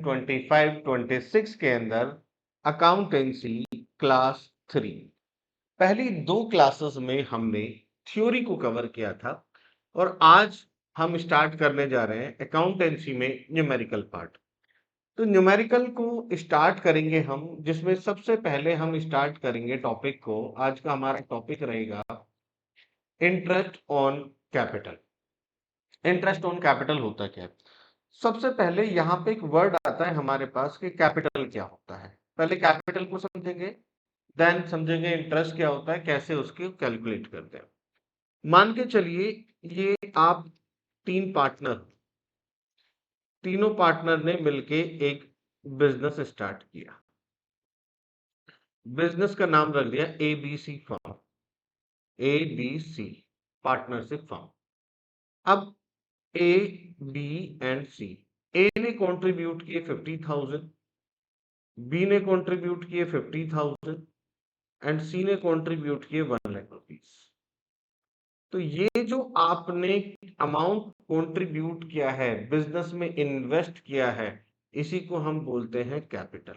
2025-26 के अंदर accountancy class 3। पहली 2 क्लासेस में हमने थ्योरी को कवर किया था और आज हम स्टार्ट करने जा रहे हैं अकाउंटेंसी में न्यूमेरिकल पार्ट। तो न्यूमेरिकल को स्टार्ट करेंगे हम, जिसमें सबसे पहले हम स्टार्ट करेंगे टॉपिक को। आज का हमारा टॉपिक रहेगा interest on capital. Interest on capital होता क्या है? सबसे पहले यहाँ पे एक वर्ड आता है हमारे पास कि कैपिटल क्या होता है। पहले कैपिटल को समझेंगे, देन समझेंगे इंटरेस्ट क्या होता है, कैसे उसकी कैलकुलेट करते हैं। मान के चलिए ये आप 3 पार्टनर, तीनों पार्टनर ने मिलके एक बिजनेस स्टार्ट किया। बिजनेस का नाम रख दिया ABC firm, ABC partnership firm. अब ए, बी एंड सी, ए ने कंट्रीब्यूट किए 50,000, बी ने कंट्रीब्यूट किए 50,000 एंड सी ने कंट्रीब्यूट किए 1 लाख रुपीस। तो ये जो आपने अमाउंट कंट्रीब्यूट किया है, बिजनेस में इन्वेस्ट किया है, इसी को हम बोलते हैं कैपिटल।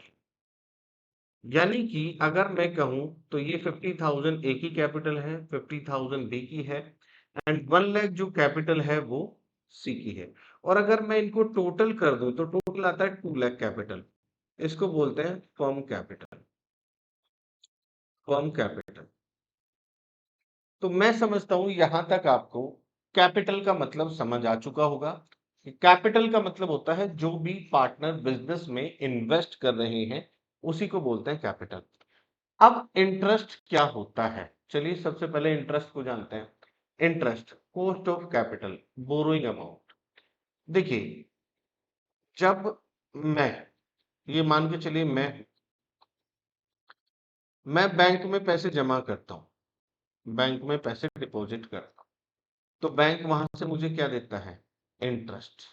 यानी कि अगर मैं कहूं तो ये 50,000 ए की कैपिटल है, 50,000 बी की है एंड 1 लाख जो कैपिटल है वो सी की है। और अगर मैं इनको टोटल कर दूं तो टोटल आता है 2 लाख कैपिटल। इसको बोलते हैं फर्म कैपिटल, फर्म कैपिटल। तो मैं समझता हूं यहां तक आपको कैपिटल का मतलब समझ आ चुका होगा। कैपिटल का मतलब होता है जो भी पार्टनर बिजनेस में इन्वेस्ट कर रहे हैं उसी को बोलते हैं कैपिटल। अब इंटरेस्ट क्या होता है, चलिए सबसे पहले इंटरेस्ट को जानते हैं। Interest cost of capital, borrowing amount. देखिए जब मैं, ये मान के चलिए मैं बैंक में पैसे जमा करता हूं, बैंक में पैसे डिपॉजिट करता हूं, तो बैंक वहां से मुझे क्या देता है? इंटरेस्ट।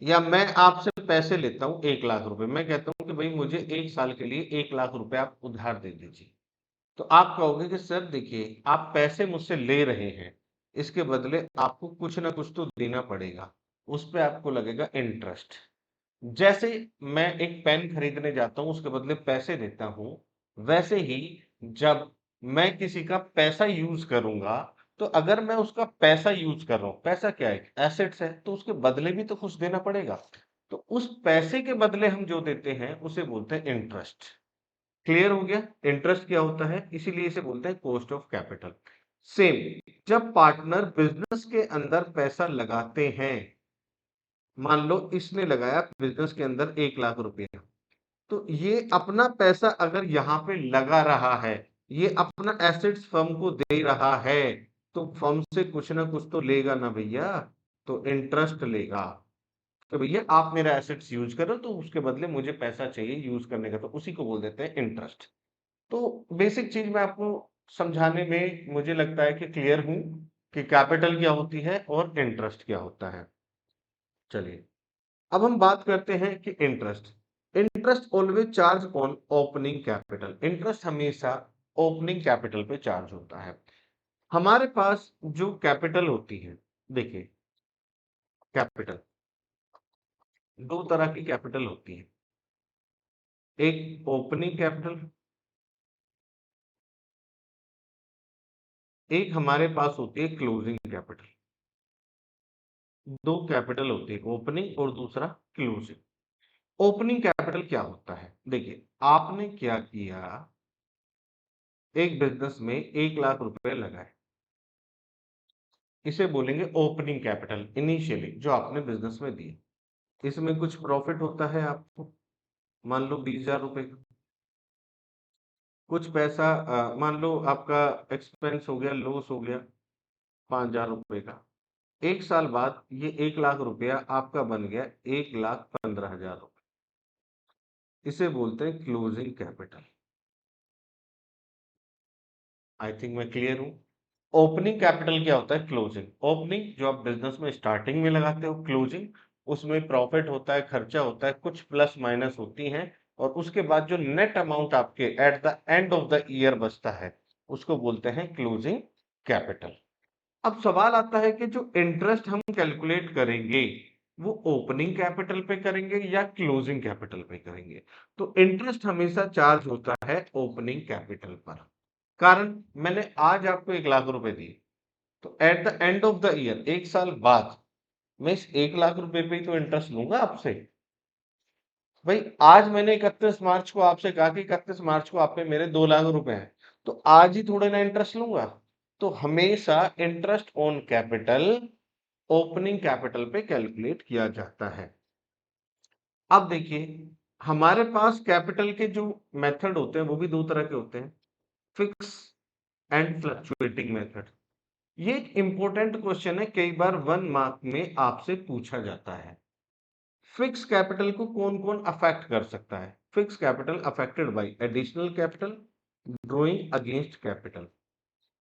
या मैं आपसे पैसे लेता हूं 1 लाख रुपए, मैं कहता हूं कि भाई मुझे 1 साल के लिए 1 लाख रुपए आप उधार दे दीजिए। तो आप कहोगे कि सर देखिए आप पैसे मुझसे ले रहे हैं, इसके बदले आपको कुछ ना कुछ तो देना पड़ेगा, उस पे आपको लगेगा इंटरेस्ट। जैसे मैं एक पेन खरीदने जाता हूं, उसके बदले पैसे देता हूं, वैसे ही जब मैं किसी का पैसा यूज करूंगा, तो अगर मैं उसका पैसा यूज कर रहा हूं, पैसा क्या है? एसेट्स है, तो उसके बदले भी तो कुछ देना पड़ेगा। तो उस पैसे के बदले हम जो देते हैं उसे बोलते हैं इंटरेस्ट। क्लियर हो गया इंटरेस्ट क्या होता है? इसीलिए इसे बोलते हैं कॉस्ट ऑफ कैपिटल। सेम, जब पार्टनर बिजनेस के अंदर पैसा लगाते हैं, मान लो इसने लगाया बिजनेस के अंदर 1 लाख रुपया, तो ये अपना पैसा अगर यहाँ पे लगा रहा है, ये अपना एसेट्स फर्म को दे रहा है, तो फर्म से कुछ ना कुछ तो लेगा ना भैया, तो इंटरेस्ट लेगा। तो भैया आप मेरा एसेट्स यूज करो तो उसके बदले मुझे पैसा चाहिए यूज करने का, तो उसी को बोल देते हैं इंटरेस्ट। तो बेसिक चीज मैं आपको समझाने में मुझे लगता है कि क्लियर हूं कि कैपिटल क्या होती है और इंटरेस्ट क्या होता है। चलिए अब हम बात करते हैं कि interest. Interest always charge on opening capital. Interest हमेशा ओपनिंग कैपिटल पे चार्ज होता है। हमारे पास जो कैपिटल होती है, देखिए कैपिटल 2 तरह की कैपिटल होती है, एक ओपनिंग कैपिटल, एक हमारे पास होती है क्लोजिंग कैपिटल। 2 कैपिटल होती है, ओपनिंग और दूसरा क्लोजिंग। ओपनिंग कैपिटल क्या होता है? देखिए आपने क्या किया, एक बिजनेस में 1 लाख रुपए लगाए, इसे बोलेंगे ओपनिंग कैपिटल, इनिशियली जो आपने बिजनेस में दिए। इसमें कुछ प्रॉफिट होता है आपको, मान लो 20,000 रुपए का। कुछ पैसा मान लो आपका एक्सपेंस हो गया, लॉस हो गया 5,000 रुपए का। 1 साल बाद ये 1 लाख रुपया आपका बन गया 1,15,000 रुपए। इसे बोलते हैं क्लोजिंग कैपिटल। आई थिंक मैं क्लियर हूं। ओपनिंग कैपिटल क्या होता है? क्लोजिंग। ओपनिंग जो आप बिजनेस में स्टार्टिंग में लगाते हो, क्लोजिंग उसमें प्रॉफिट होता है, खर्चा होता है, कुछ प्लस माइनस होती हैं, और उसके बाद जो नेट अमाउंट आपके at the end of the year बचता है उसको बोलते हैं क्लोजिंग कैपिटल। अब सवाल आता है कि जो इंटरेस्ट हम कैलकुलेट करेंगे वो ओपनिंग कैपिटल पे करेंगे या क्लोजिंग कैपिटल पे करेंगे। तो इंटरेस्ट हमेशा चार्ज होता है ओपनिंग कैपिटल पर। कारण मैंने आज आपको 1,00,000 रुपए दिए, तो at the end of the year 1 साल बाद मैं इस 1,00,000 रुपए पे ही तो इंटरेस्ट लूंगा आपसे। भाई आज मैंने 31 मार्च को आपसे कहा कि 31 मार्च को आप पे मेरे 2,00,000 रुपए हैं, तो आज ही थोड़े ना इंटरेस्ट लूंगा। तो हमेशा interest on capital opening capital पे कैलकुलेट किया जाता है। अब देखिए, हमारे पास कैपिटल के जो मेथड होते हैं वो भी दो तरह के होते हैं, फिक्स एंड फ्लक्चुएटिंग मेथड। ये इंपॉर्टेंट क्वेश्चन है, कई बार 1 मार्क में आपसे पूछा जाता है। फिक्स कैपिटल को कौन कौन अफेक्ट कर सकता है? Fix capital affected by additional capital, drawing against capital.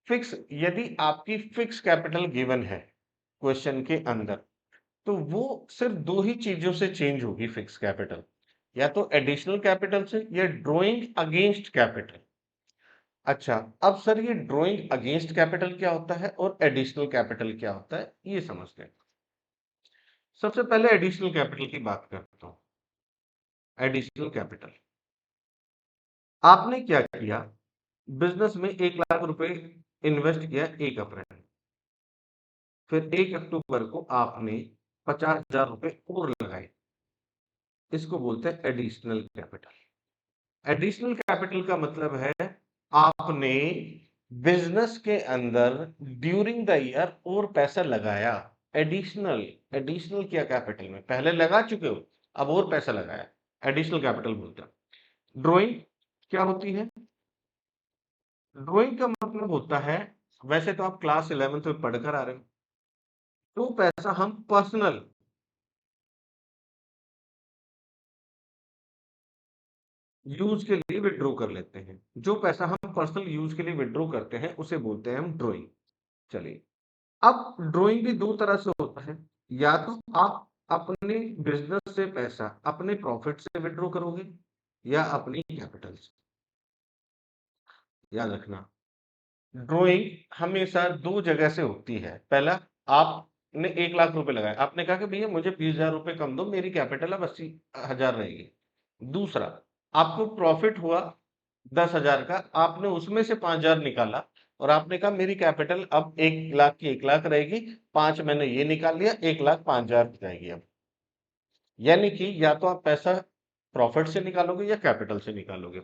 Fix, यदि आपकी फिक्स कैपिटल गिवन है क्वेश्चन के अंदर, तो वो सिर्फ दो ही चीजों से चेंज होगी फिक्स कैपिटल, या तो एडिशनल कैपिटल से या ड्रॉइंग अगेंस्ट कैपिटल। अच्छा, अब सर ये ड्रॉइंग अगेंस्ट कैपिटल क्या होता है और एडिशनल कैपिटल क्या होता है, ये समझते हैं। सबसे पहले एडिशनल कैपिटल की बात करता हूं। एडिशनल कैपिटल, आपने क्या किया, बिजनेस में 1,00,000 रुपए इन्वेस्ट किया 1 अप्रैल, फिर 1 अक्टूबर को आपने 50,000 रुपए और लगाए, इसको बोलते हैं एडिशनल कैपिटल। एडिशनल कैपिटल का मतलब है आपने बिजनेस के अंदर ड्यूरिंग द ईयर और पैसा लगाया। एडिशनल, एडिशनल किया कैपिटल में, पहले लगा चुके हो, अब और पैसा लगाया, एडिशनल कैपिटल बोलते हैं। ड्राइंग क्या होती है? ड्राइंग का मतलब होता है, वैसे तो आप क्लास 11th में पढ़कर आ रहे हो, तो पैसा हम पर्सनल यूज के लिए विड्रॉ कर लेते हैं। जो पैसा हम पर्सनल यूज के लिए विड्रॉ करते हैं उसे बोलते हैं हम ड्राइंग। चलिए, अब ड्राइंग भी दो तरह से होता है, या तो आप अपने बिजनेस से पैसा अपने प्रॉफिट से विड्रॉ करोगे या अपनी कैपिटल से। याद रखना, ड्राइंग हमेशा दो जगह से होती है। पहला, आपने 1,00,000 रुपए लगाए, आपने कहा कि भैया मुझे 20,000 रुपए कम दो, मेरी कैपिटल अब 80,000 रहेगी। दूसरा, आपको प्रॉफिट हुआ 10,000 का, आपने उसमें से 5,000 निकाला और आपने कहा मेरी कैपिटल अब 1,00,000 की 1,00,000 रहेगी, 5 मैंने ये निकाल लिया, 1,05,000 की जाएगी अब। यानी कि या तो आप पैसा प्रॉफिट से निकालोगे या कैपिटल से निकालोगे।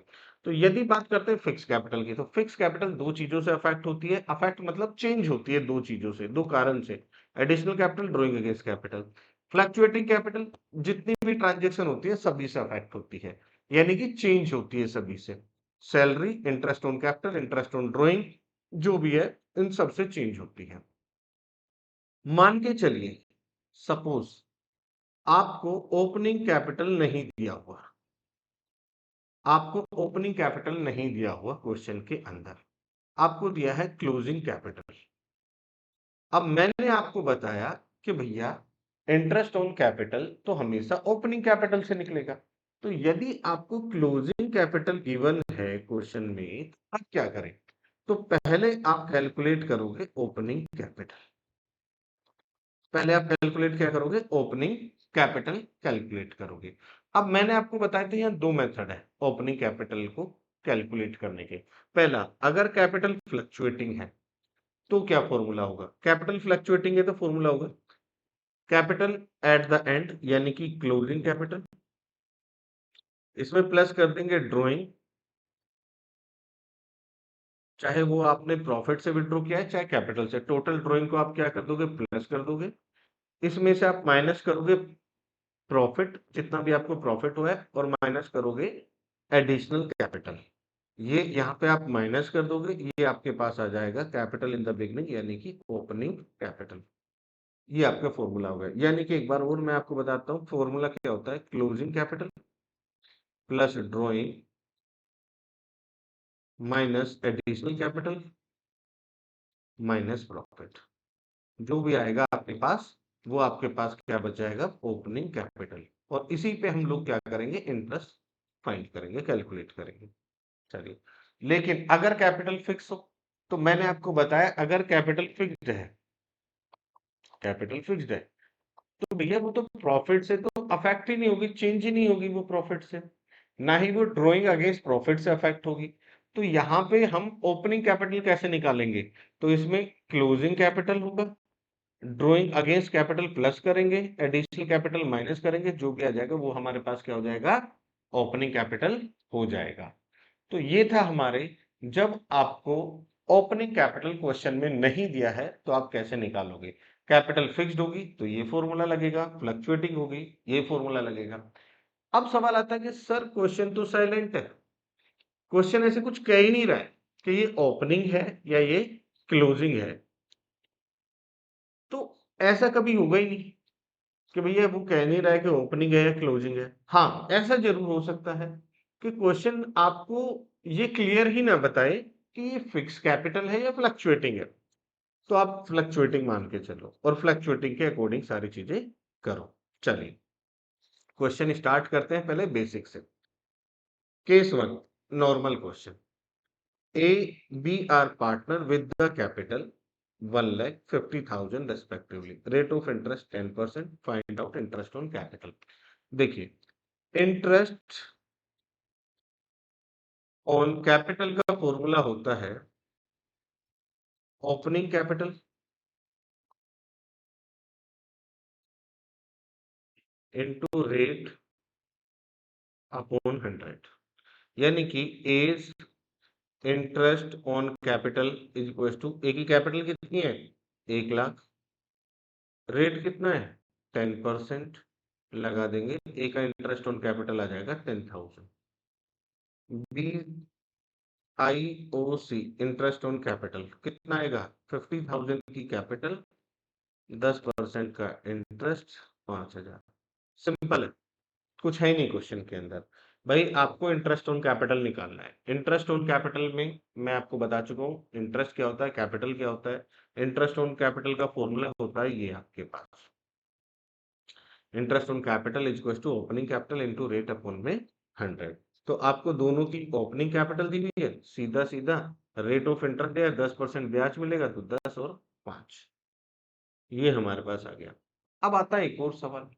तो यदि बात करते हैं फिक्स कैपिटल की, तो फिक्स कैपिटल दो चीजों से अफेक्ट होती है। अफेक्ट मतलब चेंज होती है दो चीजों से, दो कारण से। Additional capital, drawing against capital. Fluctuating capital, जितनी भी ट्रांजेक्शन होती है सभी से अफेक्ट होती है, यानी कि चेंज होती है सभी से। Salary, interest on capital, interest on drawing, जो भी है इन सब से चेंज होती है। मान के चलिए, सपोज आपको ओपनिंग कैपिटल नहीं दिया हुआ, आपको ओपनिंग कैपिटल नहीं दिया हुआ क्वेश्चन के अंदर, आपको दिया है क्लोजिंग कैपिटल। अब मैंने आपको बताया कि भैया इंटरेस्ट ऑन कैपिटल तो हमेशा ओपनिंग कैपिटल से निकलेगा। तो यदि आपको क्लोजिंग कैपिटल गिवन है क्वेश्चन में, आप क्या करें? तो पहले आप कैलकुलेट करोगे ओपनिंग कैपिटल। पहले आप कैलकुलेट क्या करोगे? ओपनिंग कैपिटल कैलकुलेट करोगे। अब मैंने आपको बताया था यहाँ दो मेथड है ओपनिंग कैपिटल को कैलकुलेट करने के। पहला, अगर कैपिटल फ्लक्चुएटिंग है तो क्या फॉर्मूला होगा? कैपिटल फ्लक्चुएटिंग है तो फॉर्मूला होगा कैपिटल एट द एंड, यानी कि क्लोजिंग कैपिटल, इसमें प्लस कर देंगे ड्रॉइंग, चाहे वो आपने प्रॉफिट से विड्रॉ किया है चाहे कैपिटल से, टोटल ड्रॉइंग को आप क्या कर दोगे? प्लस कर दोगे। इसमें से आप माइनस करोगे प्रॉफिट, जितना भी आपको प्रॉफिट हुआ है, और माइनस करोगे एडिशनल कैपिटल। ये यहाँ पे आप माइनस कर दोगे, ये आपके पास आ जाएगा कैपिटल इन द बिगनिंग, यानी कि ओपनिंग कैपिटल। ये आपका फॉर्मूला होगा। यानी कि एक बार और मैं आपको बताता हूँ फॉर्मूला क्या होता है। Closing capital plus drawing minus additional capital minus profit, जो भी आएगा आपके पास वो आपके पास क्या बच जाएगा? Opening capital. और इसी पे हम लोग क्या करेंगे? इंटरेस्ट फाइंड करेंगे, कैलकुलेट करेंगे। चलिए, लेकिन अगर कैपिटल फिक्स हो, तो मैंने आपको बताया अगर कैपिटल फिक्स्ड है, कैपिटल फिक्स्ड है तो भैया वो तो प्रॉफिट से तो अफेक्ट ही नहीं होगी, चेंज ही नहीं होगी वो प्रॉफिट से, ना ही वो ड्रॉइंग अगेंस्ट प्रॉफिट से अफेक्ट होगी। तो यहाँ पे हम ओपनिंग कैपिटल कैसे निकालेंगे? तो इसमें क्लोजिंग कैपिटल होगा, ड्रॉइंग अगेंस्ट कैपिटल प्लस करेंगे, एडिशनल कैपिटल माइनस करेंगे, जो भी आ जाएगा वो हमारे पास क्या हो जाएगा? ओपनिंग कैपिटल हो जाएगा। तो ये था हमारे, जब आपको ओपनिंग कैपिटल क्वेश्चन में नहीं दिया है तो आप कैसे निकालोगे। कैपिटल फिक्स्ड होगी तो ये फॉर्मूला लगेगा, फ्लक्चुएटिंग होगी ये फॉर्मूला लगेगा। अब सवाल आता है कि सर क्वेश्चन तो साइलेंट है, क्वेश्चन ऐसे कुछ कह ही नहीं रहा है कि ये ओपनिंग है या ये क्लोजिंग है। तो ऐसा कभी होगा ही नहीं कि भैया वो कह नहीं रहा है कि ओपनिंग है या क्लोजिंग है। हाँ, ऐसा जरूर हो सकता है कि क्वेश्चन आपको ये क्लियर ही ना बताए कि ये फिक्स कैपिटल है या फ्लक्चुएटिंग है, तो आप फ्लक्चुएटिंग मान के चलो और फ्लक्चुएटिंग के अकॉर्डिंग सारी चीजें करो। चलिए क्वेश्चन स्टार्ट करते हैं पहले बेसिक से। Case one, normal question. A B are partner with the capital 1,50,000 respectively, rate of interest 10%, find out interest on capital. देखिए इंटरेस्ट ऑन कैपिटल का फॉर्मूला होता है opening capital into rate upon 100, यानी कि as interest on capital is equal to, A की capital कितनी है? 1,00,000, rate कितना है? 10% लगा देंगे, ए का इंटरेस्ट ऑन कैपिटल आ जाएगा 10,000। B I O C interest on capital कितना आएगा? 50,000 की कैपिटल, 10% का इंटरेस्ट, 5,000। सिंपल है, कुछ है ही नहीं क्वेश्चन के अंदर। भाई आपको इंटरेस्ट ऑन कैपिटल निकालना है। इंटरेस्ट ऑन कैपिटल में मैं आपको बता चुका हूँ इंटरेस्ट क्या होता है, कैपिटल क्या होता है। इंटरेस्ट ऑन कैपिटल का फॉर्मूला होता है ये आपके पास, interest on capital is equal to opening capital into rate upon में 100। तो आपको दोनों की ओपनिंग कैपिटल दी हुई है, सीधा सीधा रेट ऑफ इंटरेस्ट है 10% ब्याज मिलेगा, तो 10 और 5, ये हमारे पास आ गया। अब आता है एक और सवाल।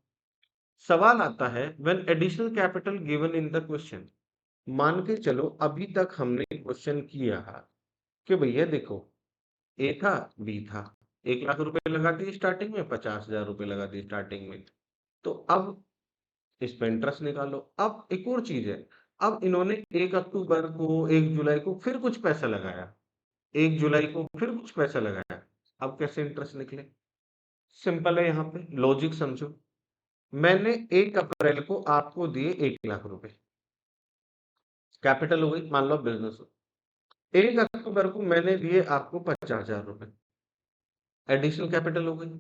सवाल आता है when additional capital given in the question. मान के चलो अभी तक हमने क्वेश्चन किया कि भैया देखो ए था बी था, 1,00,000 रुपए लगा दिए स्टार्टिंग में, 50,000 रुपए लगा दिए स्टार्टिंग में। तो अब इस पे इंटरेस्ट निकालो। अब एक और चीज है, अब इन्होंने 1 अक्टूबर को 1 जुलाई को फिर कुछ पैसा लगाया, 1 जुलाई को फिर कुछ पैसा लगाया। अब कैसे इंटरेस्ट निकले? सिंपल है, यहाँ पे लॉजिक समझो। मैंने 1 अप्रैल को आपको दिए 1,00,000 रुपए, कैपिटल हो गई, मान लो बिजनेस हो। 1 अक्टूबर को मैंने दिए आपको 50,000 रुपए, एडिशनल कैपिटल हो गई।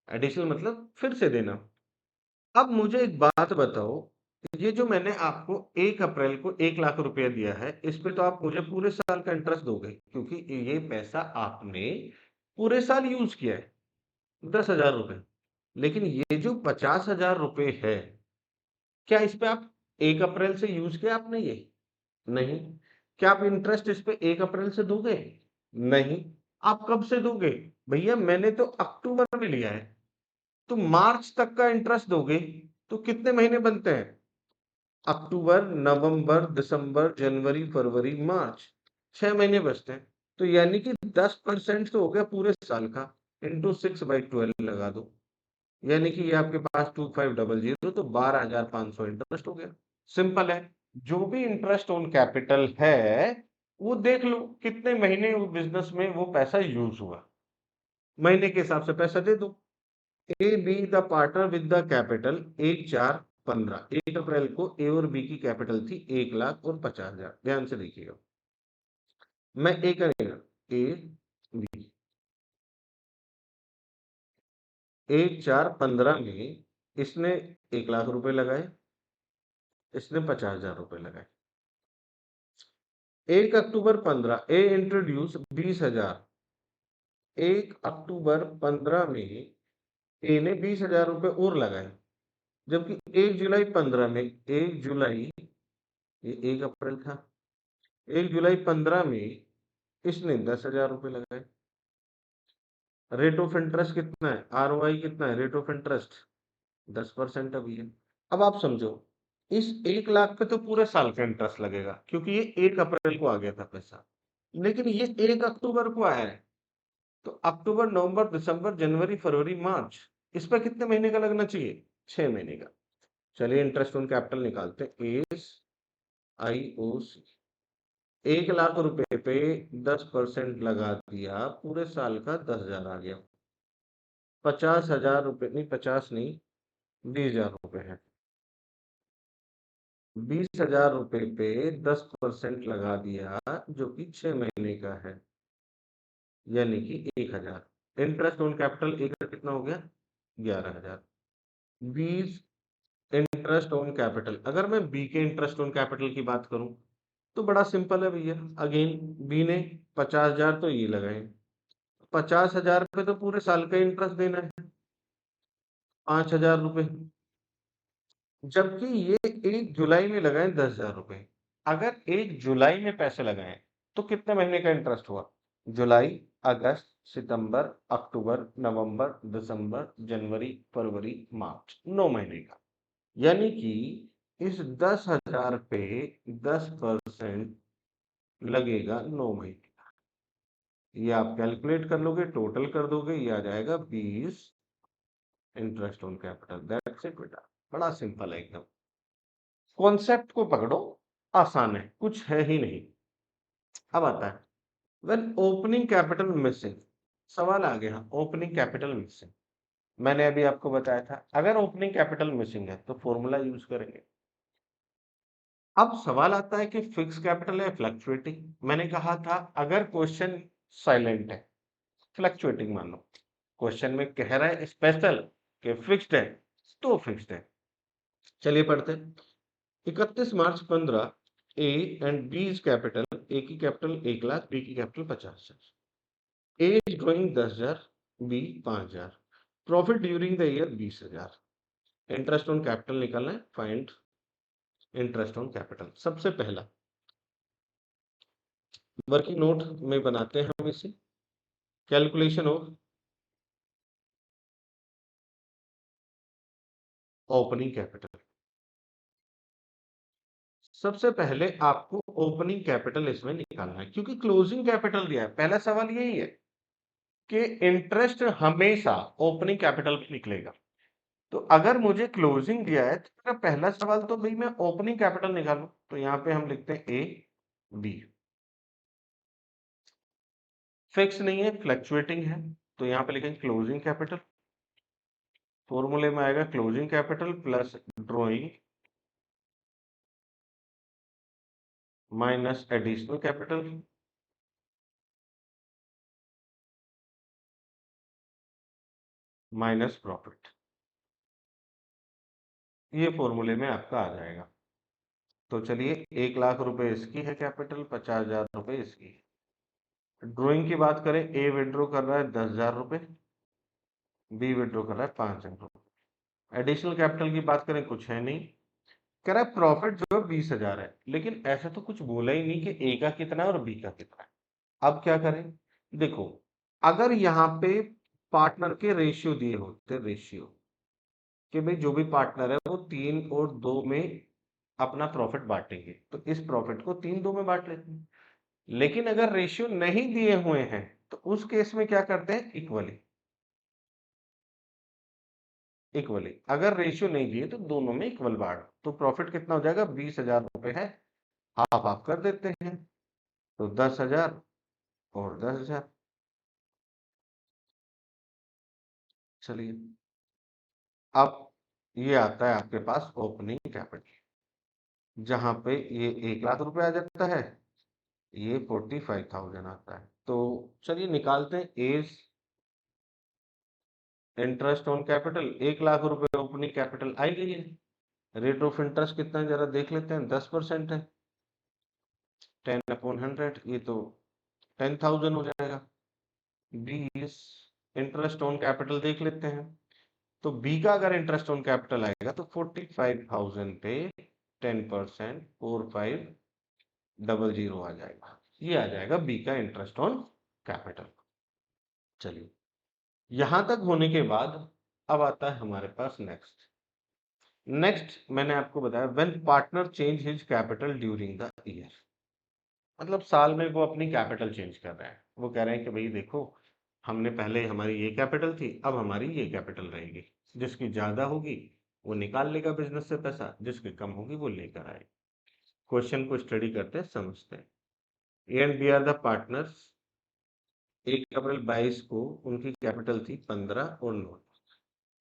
एडिशनल मतलब फिर से देना। अब मुझे एक बात बताओ, ये जो मैंने आपको 1 अप्रैल को 1,00,000 रुपया दिया है, इस पे तो आप मुझे पूरे साल का इंटरेस्ट दोगे, क्योंकि ये पैसा आपने पूरे साल यूज किया है, 10,000 रुपए। लेकिन ये जो 50,000 रुपए है, क्या इस पे आप 1 अप्रैल से यूज किया आपने ये? नहीं। क्या आप इंटरेस्ट इस पे 1 अप्रैल से दोगे? नहीं। आप कब से दोगे? भैया मैंने तो अक्टूबर में लिया है, तो मार्च तक का इंटरेस्ट दोगे। तो कितने महीने बनते हैं? अक्टूबर, नवंबर, दिसंबर, जनवरी, फरवरी, मार्च, 6 महीने बचते हैं। तो यानी कि 10% तो हो गया पूरे साल का, इंटू 6/12 लगा दो, यानी कि ये आपके पास 2500, तो 12,500 इंटरेस्ट हो गया। सिंपल है। जो भी इंटरेस्ट ऑन कैपिटल है वो देख लो कितने महीने वो बिजनेस में वो पैसा यूज हुआ, महीने के हिसाब से पैसा दे दो। A be the partner with the capital 1,4,15, 1 अप्रैल को ए और बी की कैपिटल थी 1,00,000 और 50,000। ध्यान से देखिएगा, मैं ए करेगा, ए बी, 1,4,15 में इसने 1,00,000 रुपए लगाए, इसने 50,000 रुपए लगाए। 1 अक्टूबर 15 ए इंट्रोड्यूस 20,000, 1 अक्टूबर 15 में ए ने 20,000 रुपए और लगाए। जबकि 1 जुलाई 15 में, 1 जुलाई, ये 1 अप्रैल था, 1 जुलाई 15 में इसने 10,000 रुपए लगाए। रेट ऑफ इंटरेस्ट कितना है, आरओआई कितना है, रेट ऑफ इंटरेस्ट 10% अभी है। अब आप समझो, इस 1 लाख पे तो पूरे साल का इंटरेस्ट लगेगा, क्योंकि ये 1 अप्रैल को आ गया था पैसा, लेकिन ये 1 अक्टूबर को आया है। तो अक्टूबर, नवंबर, दिसंबर, जनवरी, फरवरी, मार्च, इस पर कितने महीने का लगना चाहिए, 6 महीने का। चलिए इंटरेस्ट ऑन कैपिटल निकालते हैं, एस आई ओ सी। 1 लाख रुपए पे 10% लगा दिया, पूरे साल का 10,000 आ गया। 50,000 रुपए नहीं, 50 नहीं, 20,000 रुपए है। 20,000 रुपए पे 10% लगा दिया, जो कि 6 महीने का है, यानी कि 1,000। इंटरेस्ट ऑन कैपिटल एक का कितना हो गया, 11,000। 20 इंटरेस्ट ऑन कैपिटल। अगर मैं बी के इंटरेस्ट ऑन कैपिटल की बात करूं, तो बड़ा सिंपल है भैया। अगेन बी ने 50,000 तो ये लगाए, 50,000 पे तो पूरे साल का इंटरेस्ट देना है, 5,000 रुपए। जबकि ये 1 जुलाई में लगाए 10,000 रुपए। अगर 1 जुलाई में पैसे लगाए तो कितने महीने का इंटरेस्ट हुआ, जुलाई, अगस्त, सितंबर, अक्टूबर, नवंबर, दिसंबर, जनवरी, फरवरी, मार्च, 9 महीने का। यानी कि इस 10,000 पे 10% लगेगा 9 महीने। ये आप कैलकुलेट कर लोगे, टोटल कर दोगे, ये आ जाएगा 20 interest on capital. That's it बेटा, बड़ा सिंपल है एकदम। कॉन्सेप्ट को पकड़ो, आसान है, कुछ है ही नहीं। अब आता है व्हेन ओपनिंग कैपिटल मिसिंग। सवाल आ गया, ओपनिंग कैपिटल मिसिंग। मैंने अभी आपको बताया था, अगर ओपनिंग कैपिटल मिसिंग है तो फॉर्मूला यूज करेंगे। अब सवाल आता है कि फिक्स कैपिटल है फ्लक्चुएटिंग। मैंने कहा था अगर क्वेश्चन साइलेंट है, फ्लक्चुएटिंग मान लो। क्वेश्चन में कह रहा है स्पेशल कि फिक्स्ड है, तो फिक्स्ड है। चलिए पढ़ते हैं। 31 March 15, A and B is capital. A की कैपिटल 1 लाख, बी की capital 50,000। A is drawing 10,000, B 5,000। Profit during the year 20,000। Interest on capital निकालना है, फाइंड इंटरेस्ट ऑन कैपिटल। सबसे पहला वर्किंग नोट में बनाते हैं हम इसे, कैलकुलेशन ऑफ ओपनिंग कैपिटल। सबसे पहले आपको ओपनिंग कैपिटल इसमें निकालना है, क्योंकि क्लोजिंग कैपिटल दिया है। पहला सवाल यही है कि इंटरेस्ट हमेशा ओपनिंग कैपिटल पे निकलेगा। तो अगर मुझे क्लोजिंग दिया है तो मेरा पहला सवाल तो भाई मैं ओपनिंग कैपिटल निकालूं। तो यहां पे हम लिखते हैं ए बी। फिक्स नहीं है, फ्लक्चुएटिंग है, तो यहां पे लिखेंगे क्लोजिंग कैपिटल। फॉर्मूले में आएगा closing capital plus drawing minus additional capital minus profit. ये फॉर्मूले में आपका आ जाएगा। तो चलिए 1 लाख रुपए इसकी है कैपिटल, 50,000 रुपए इसकी। ड्रॉइंग की बात करें, ए विड्रॉ कर रहा है 10,000 रुपए, बी विड्रॉ कर रहा है 5,000 रुपए। एडिशनल कैपिटल की बात करें, कुछ है नहीं। कह रहा है प्रॉफिट जो है 20,000 है, लेकिन ऐसा तो कुछ बोला ही नहीं कि ए का कितना है और बी का कितना है। अब क्या करें, देखो, अगर यहाँ पे पार्टनर के रेशियो दिए होते, रेशियो कि भाई जो भी पार्टनर है वो 3 और 2 में अपना प्रॉफिट बांटेंगे, तो इस प्रॉफिट को 3-2 में बांट लेते हैं। लेकिन अगर रेशियो नहीं दिए हुए हैं तो उस केस में क्या करते हैं, इक्वली। इक्वली अगर रेशियो नहीं दिए तो दोनों में इक्वल बांट, तो प्रॉफिट कितना हो जाएगा, 20,000 रुपए है, हाफ हाफ कर देते हैं। तो 10,000 और 10,000। चलिए, अब ये आता है आपके पास ओपनिंग कैपिटल, जहां पे ये 1 लाख रुपए आ जाता है, ये 45,000 आता है। तो चलिए निकालते हैं as interest on capital. 1 lakh रुपए ओपनिंग कैपिटल आई गई है। रेट ऑफ इंटरेस्ट कितना है जरा देख लेते हैं, 10% है, 10/100, ये तो 10,000 हो जाएगा। 20 इंटरेस्ट ऑन कैपिटल देख लेते हैं, तो बी का अगर इंटरेस्ट ऑन कैपिटल आएगा तो 45,000 पे 10%, 4500 आ जाएगा। ये आ जाएगा बी का इंटरेस्ट ऑन कैपिटल। चलिए यहां तक होने के बाद अब आता है हमारे पास नेक्स्ट मैंने आपको बताया when partner change his capital during the year, मतलब साल में वो अपनी कैपिटल चेंज कर रहे हैं। वो कह रहे हैं कि भाई देखो, हमने पहले हमारी ये कैपिटल थी, अब हमारी ये कैपिटल रहेगी। जिसकी ज्यादा होगी वो निकाल लेगा बिजनेस से पैसा, जिसकी कम होगी वो लेकर आए। क्वेश्चन को स्टडी करते हैं, समझते हैं। A and B are the partners. 1 अप्रैल 22 को उनकी कैपिटल थी 15 और 9।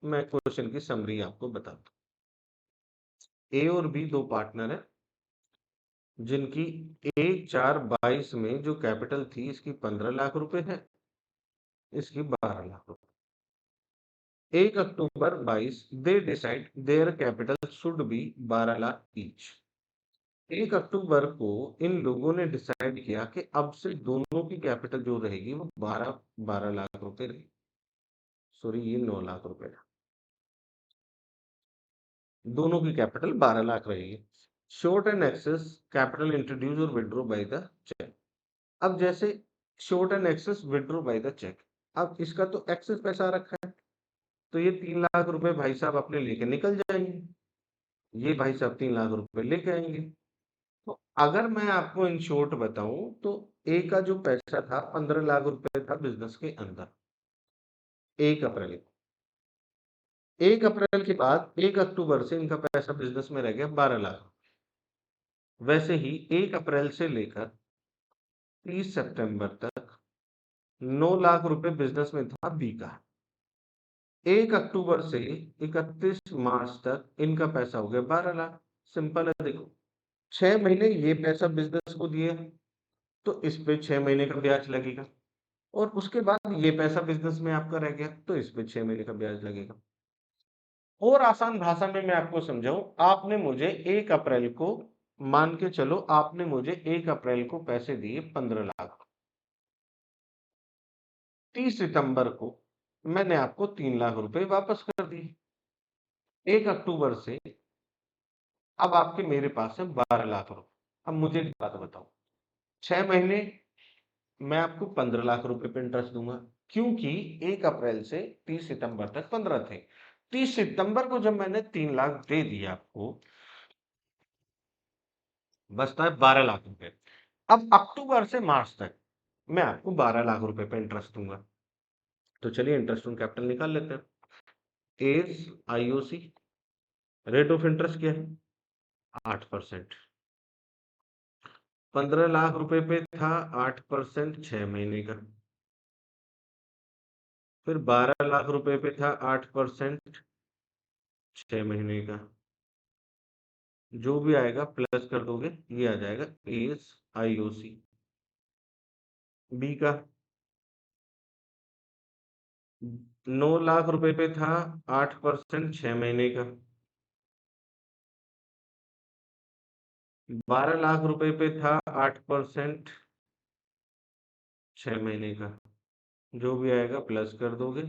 मैं क्वेश्चन की समरी आपको बताता हूँ। ए और बी दो पार्टनर है जिनकी 1/4/22 में जो कैपिटल थी, इसकी 15 लाख रुपए है, इसकी 12 लाख रुपए। 1 अक्टूबर 22 they decide their capital should be 12 lakh each. 1 अक्टूबर को इन लोगों ने डिसाइड किया कि अब से दोनों की कैपिटल जो रहेगी वो 12 लाख रुपए रहेगी। सॉरी, ये 9 लाख रुपए था। दोनों की कैपिटल 12 लाख रहेगी। Short and excess capital introduce और विड्रॉ बाय द चेक। अब जैसे short and excess withdraw by the cheque, अब इसका तो एक्सेस पैसा रखा है, तो ये 3 लाख रुपए भाई साहब अपने लेके निकल जाएंगे। ये भाई साहब 3 लाख रुपए लेके आएंगे। तो अगर मैं आपको इन शॉर्ट बताऊं तो ए का जो पैसा था 15 लाख रुपए था बिजनेस के अंदर 1 अप्रैल को। 1 अप्रैल के बाद 1 अक्टूबर से इनका पैसा बिजनेस में रह गया 12 लाख। वैसे ही 1 अप्रैल से लेकर 30 सितंबर तक 9 लाख रुपए बिजनेस में था बी का। 1 अक्टूबर से 31 मार्च तक इनका पैसा हो गया 12 लाख। सिंपल है, देखो 6 महीने ये पैसा बिजनेस को दिए, तो इस पे 6 महीने का ब्याज लगेगा। और उसके बाद ये पैसा बिजनेस में आपका रह गया, तो इस पे 6 महीने का ब्याज लगेगा। और आसान भाषा में मैं आपको समझाऊं, आपने मुझे 1 अप्रैल को, मान के चलो आपने मुझे 1 अप्रैल को पैसे दिए 15 लाख। 30 सितंबर को मैंने आपको 3 लाख रुपए वापस कर दिए। 1 अक्टूबर से अब आपके मेरे पास है 12 लाख रुपए। अब मुझे एक बात बताओ, 6 महीने मैं आपको 15 लाख रुपए पे इंटरेस्ट दूंगा, क्योंकि 1 अप्रैल से 30 सितंबर तक 15 थे। 30 सितंबर को जब मैंने 3 लाख दे दिया आपको, बचता है 12 लाख रुपए। अब अक्टूबर से मार्च तक मैं आपको 12 लाख रुपए पे इंटरेस्ट दूंगा। तो चलिए इंटरेस्ट ऑन कैपिटल निकाल लेते हैं। As IOC, rate of interest क्या है 8%। 15 लाख रुपए पे था 8%, 6 महीने का। फिर 12 लाख रुपए पे था 8%, 6 महीने का। जो भी आएगा प्लस कर दोगे, ये आ जाएगा एस आईओसी। बी का 9 लाख रुपए पे था 8%, 6 महीने का। 12 लाख रुपए पे था 8%, 6 महीने का। जो भी आएगा प्लस कर दोगे।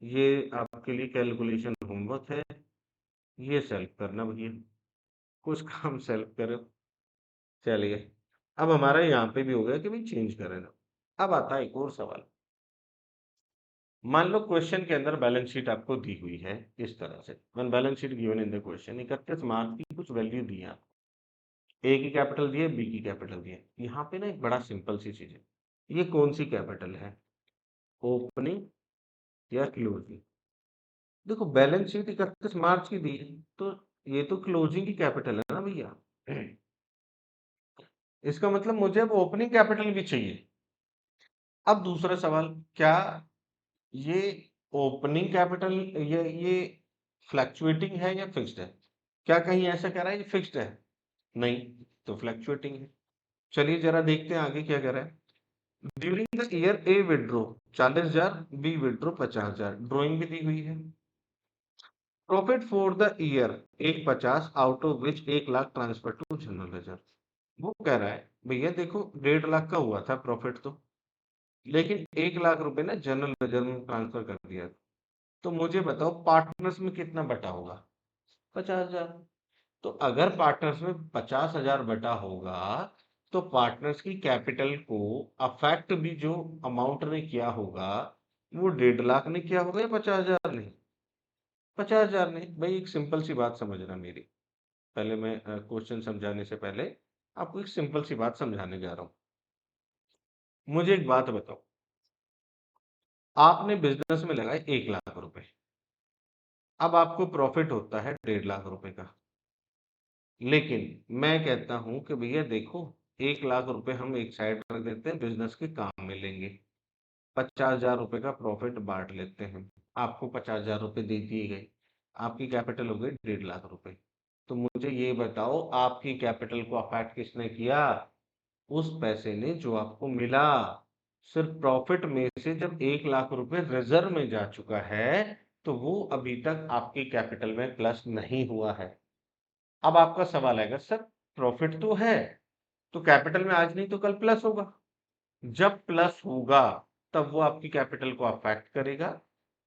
ये आपके लिए कैलकुलेशन होमवर्क है, ये सेल्फ करना भैया, कुछ काम सेल्फ करो। चलिए, अब हमारा यहाँ पे भी हो गया कि भाई चेंज करें ना। अब आता है एक और सवाल। मान लो क्वेश्चन के अंदर बैलेंस शीट आपको दी हुई है इस तरह से, one balance sheet given in the question. 31 मार्च की कुछ वैल्यू दी है, ए की कैपिटल दी है, बी की कैपिटल दी है। यहाँ पे ना एक बड़ा सिंपल सी चीज है, ये कौन सी कैपिटल है, ओपनिंग या क्लोजिंग। देखो बैलेंस शीट 31 मार्च की दी है, तो ये तो क्लोजिंग की कैपिटल है ना भैया। इसका मतलब मुझे अब ओपनिंग कैपिटल भी चाहिए। अब दूसरा सवाल, क्या ये ओपनिंग कैपिटल ये फ्लैक्चुएटिंग है या फिक्स्ड है? क्या कहीं ऐसा कह रहा है ये फिक्स्ड है? नहीं, तो फ्लैक्चुएटिंग है। चलिए जरा देखते हैं आगे क्या कह रहा है। During the year A withdraw 40,000, B withdraw 50,000, drawing भी दी हुई है। Profit for the year 150, out of which 1 lakh transfer to general ledger. वो कह रहा है भैया देखो 1.5 लाख का हुआ था प्रॉफिट तो, लेकिन 1 लाख रुपए ना जनरल लेजर में ट्रांसफर कर दिया। तो मुझे बताओ पार्टनर्स में कितना बटा होगा? 50,000। तो अगर पार्टनर्स में 50,000 बटा होगा, तो पार्टनर्स की कैपिटल को अफेक्ट भी जो अमाउंट ने किया होगा वो 1.5 लाख ने किया होगा या 50,000 ने? 50,000 ने। भाई एक सिंपल सी बात समझना मेरी। पहले मैं क्वेश्चन समझाने से पहले आपको एक सिंपल सी बात समझाने जा रहा हूँ। मुझे एक बात बताओ, आपने बिजनेस में लगाए 1 लाख रुपए, अब आपको प्रॉफिट होता है 1.5 लाख रुपए का। लेकिन मैं कहता हूं कि भैया देखो, 1 लाख रुपए हम एक साइड रख देते हैं, बिजनेस के काम में लेंगे, 50,000 रुपए का प्रॉफिट बांट लेते हैं, आपको 50,000 रुपए दे दिए गए, आपकी कैपिटल हो गई 1.5 लाख रुपए। तो मुझे ये बताओ, आपकी कैपिटल को अफेक्ट किसने किया? उस पैसे ने जो आपको मिला। सिर्फ प्रॉफिट में से जब 1 लाख रुपए रिजर्व में जा चुका है, तो वो अभी तक आपकी कैपिटल में प्लस नहीं हुआ है। अब आपका सवाल आएगा, सर प्रॉफिट तो है, तो कैपिटल में आज नहीं तो कल प्लस होगा। जब प्लस होगा तब वो आपकी कैपिटल को अफेक्ट करेगा,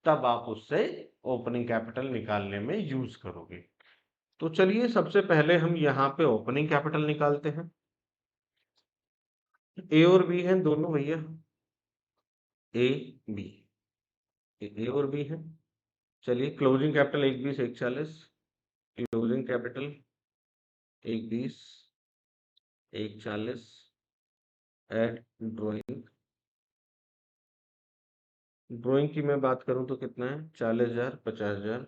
तब आप उससे ओपनिंग कैपिटल निकालने में यूज करोगे। तो चलिए सबसे पहले हम यहाँ पे ओपनिंग कैपिटल निकालते हैं। ए और बी है दोनों भैया, ए बी, ए और बी है। चलिए closing capital 1,20 1,40, closing capital 1,20 1,40 at drawing. Drawing की मैं बात करूं तो कितना है? 40,000 50,000,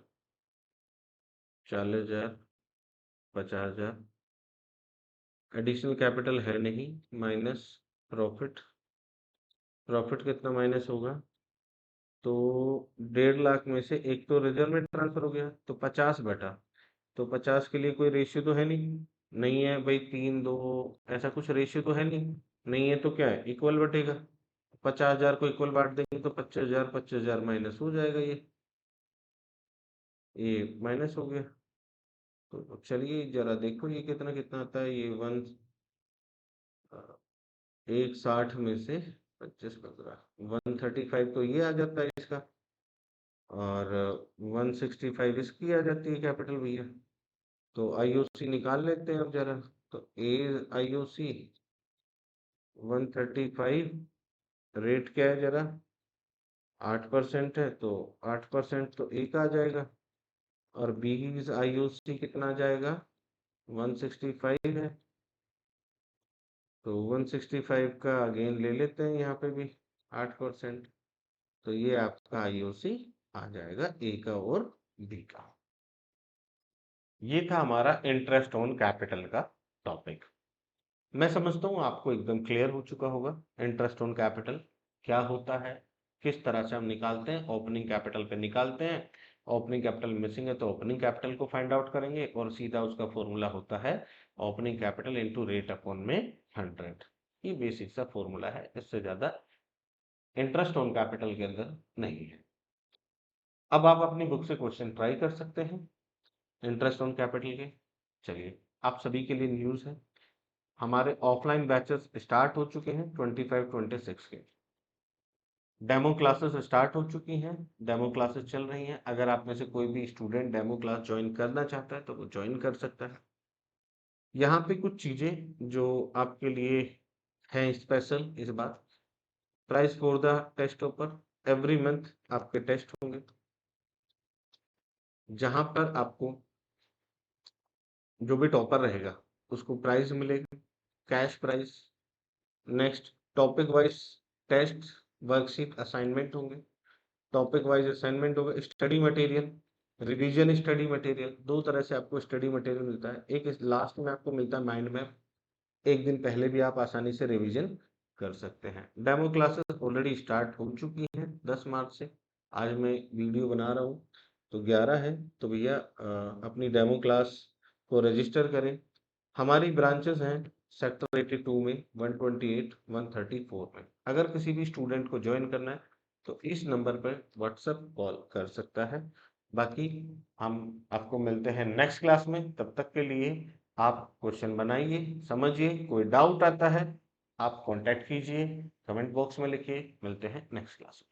40,000 50,000। एडिशनल कैपिटल है नहीं, माइनस प्रॉफिट। प्रॉफिट कितना माइनस होगा? तो 1.5 लाख में से एक तो रिजर्व में ट्रांसफर हो गया, तो 50 बटा, तो 50 के लिए कोई रेशियो तो है नहीं, नहीं है भाई, 3 2 ऐसा कुछ रेशियो तो है नहीं, नहीं है तो क्या है, इक्वल बटेगा। 50,000 को इक्वल बांट देंगे तो 25,000 25,000 माइनस हो जाएगा, ये माइनस हो गया। तो चलिए जरा देखो ये कितना कितना आता है, ये 160 में से 25 15 135 तो ये आ जाता है इसका, और 165 इसकी आ जाती है कैपिटल भैया। तो आईओसी निकाल लेते हैं अब जरा। तो ए आईओसी 135, रेट क्या है जरा? 8% है, तो 8% तो एक आ जाएगा। और बी आईओसी कितना आ जाएगा? 165 है, तो 165 का अगेन ले लेते हैं यहाँ पे भी 8%। तो ये आपका आईओसी आ जाएगा ए का और बी का। ये था हमारा इंटरेस्ट ऑन कैपिटल का टॉपिक। मैं समझता हूँ आपको एकदम क्लियर हो चुका होगा इंटरेस्ट ऑन कैपिटल क्या होता है, किस तरह से हम निकालते हैं। ओपनिंग कैपिटल पे निकालते हैं, ओपनिंग कैपिटल मिसिंग है तो ओपनिंग कैपिटल को फाइंड आउट करेंगे, और सीधा उसका फॉर्मूला होता है opening capital into rate upon में 100। ये बेसिक सा फॉर्मूला है, इससे ज्यादा इंटरेस्ट ऑन कैपिटल के अंदर नहीं है। अब आप अपनी बुक से क्वेश्चन ट्राई कर सकते हैं इंटरेस्ट ऑन कैपिटल के। चलिए, आप सभी के लिए न्यूज़ है, हमारे ऑफलाइन बैचेस स्टार्ट हो चुके हैं 25-26 के। डेमो क्लासेस स्टार्ट हो चुकी हैं, डेमो क्लासेस चल रही हैं। अगर आप में से कोई भी स्टूडेंट डेमो क्लास ज्वाइन करना चाहता है तो वो ज्वाइन कर सकता है। यहाँ पे कुछ चीज़ें जो आपके लिए हैं स्पेशल इस बार, price for the test topper, every month आपके टेस्ट होंगे, जहाँ पर आपको जो भी टॉपर रहेगा उसको प्राइज मिलेगा, cash prize. Next, topic wise test, worksheet, assignment होंगे। टॉपिक वाइज असाइनमेंट होगा, study material, revision study material. दो तरह से आपको स्टडी मटेरियल मिलता है, एक इस लास्ट में आपको मिलता है माइंड मैप, एक दिन पहले भी आप आसानी से रिवीजन कर सकते हैं। डेमो क्लासेस ऑलरेडी स्टार्ट हो चुकी हैं 10 मार्च से। आज मैं वीडियो बना रहा हूँ तो 11 है, तो भैया अपनी डेमो क्लास को रजिस्टर करें। हमारी ब्रांचेस हैं सेक्टर 82 में, 128 134 में। अगर किसी भी स्टूडेंट को ज्वाइन करना है तो इस नंबर पर व्हाट्सएप कॉल कर सकता है। बाकी हम आपको मिलते हैं नेक्स्ट क्लास में, तब तक के लिए आप क्वेश्चन बनाइए, समझिए, कोई डाउट आता है आप कांटेक्ट कीजिए, कमेंट बॉक्स में लिखिए। मिलते हैं नेक्स्ट क्लास में।